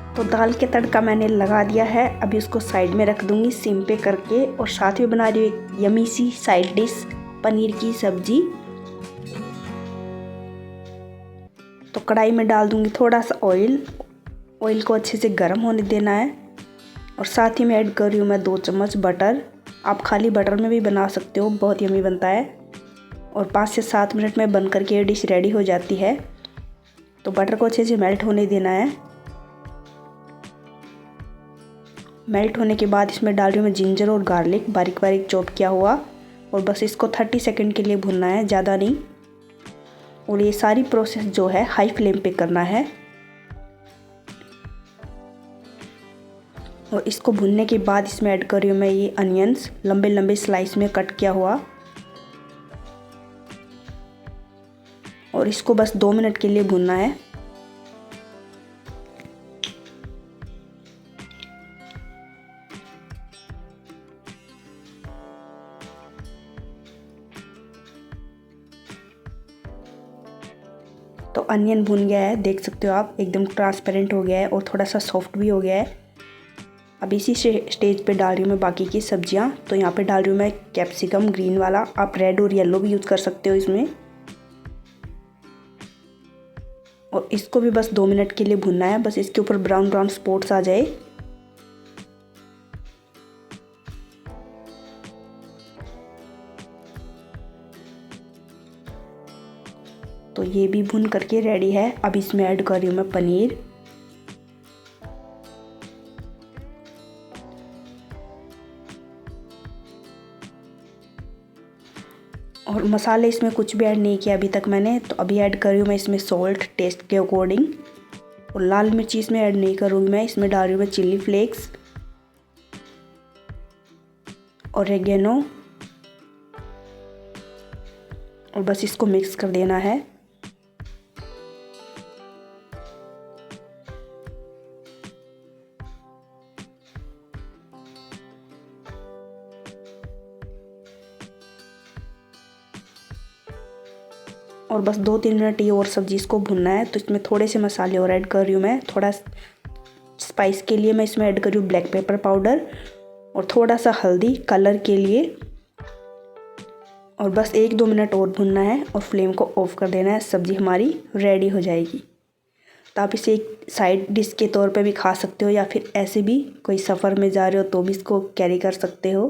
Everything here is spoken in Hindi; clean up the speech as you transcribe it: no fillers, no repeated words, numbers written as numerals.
तो दाल के तड़का मैंने लगा दिया है। अभी उसको साइड में रख दूंगी सिम पे करके, और साथ में बना रही हूँ एक यमी सी साइड डिश, पनीर की सब्जी। तो कढ़ाई में डाल दूंगी थोड़ा सा ऑयल। ऑयल को अच्छे से गर्म होने देना है, और साथ ही में ऐड कर रही हूँ मैं 2 चम्मच बटर। आप खाली बटर में भी बना सकते हो, बहुत यमी बनता है। और 5 से 7 मिनट में बन करके ये डिश रेडी हो जाती है। तो बटर को अच्छे से मेल्ट होने देना है। मेल्ट होने के बाद इसमें डाल रही हूँ मैं जिंजर और गार्लिक बारीक बारीक चॉप किया हुआ, और बस इसको 30 सेकंड के लिए भुनना है, ज़्यादा नहीं। और ये सारी प्रोसेस जो है हाई फ्लेम पे करना है। और इसको भुनने के बाद इसमें ऐड कर रही हूँ मैं ये अनियंस लंबे लंबे स्लाइस में कट किया हुआ, और इसको बस 2 मिनट के लिए भुनना है। तो अनियन भुन गया है, देख सकते हो आप, एकदम ट्रांसपेरेंट हो गया है और थोड़ा सा सॉफ्ट भी हो गया है। अब इसी स्टेज पे डाल रही हूँ मैं बाकी की सब्जियाँ। तो यहाँ पे डाल रही हूँ मैं कैप्सिकम ग्रीन वाला, आप रेड और येलो भी यूज़ कर सकते हो इसमें। और इसको भी बस 2 मिनट के लिए भुनना है, बस इसके ऊपर ब्राउन ब्राउन स्पॉट्स आ जाए। तो ये भी भुन करके रेडी है। अब इसमें ऐड कर रही हूँ मैं पनीर। और मसाले इसमें कुछ भी ऐड नहीं किया अभी तक मैंने। तो अभी ऐड कर रही हूँ मैं इसमें सॉल्ट टेस्ट के अकॉर्डिंग। और लाल मिर्ची इसमें ऐड नहीं करूँगी मैं, इसमें डाल रही हूँ मैं चिल्ली फ्लेक्स, ऑरिगेनो, और बस इसको मिक्स कर देना है। और बस 2-3 मिनट ये और सब्जी इसको भुनना है। तो इसमें थोड़े से मसाले और ऐड कर रही हूँ मैं। थोड़ा स्पाइस के लिए मैं इसमें ऐड कर रही हूँ ब्लैक पेपर पाउडर, और थोड़ा सा हल्दी कलर के लिए। और बस 1-2 मिनट और भुनना है, और फ्लेम को ऑफ कर देना है। सब्जी हमारी रेडी हो जाएगी। तो आप इसे एक साइड डिश के तौर पे भी खा सकते हो, या फिर ऐसे भी कोई सफ़र में जा रहे हो तो भी इसको कैरी कर सकते हो।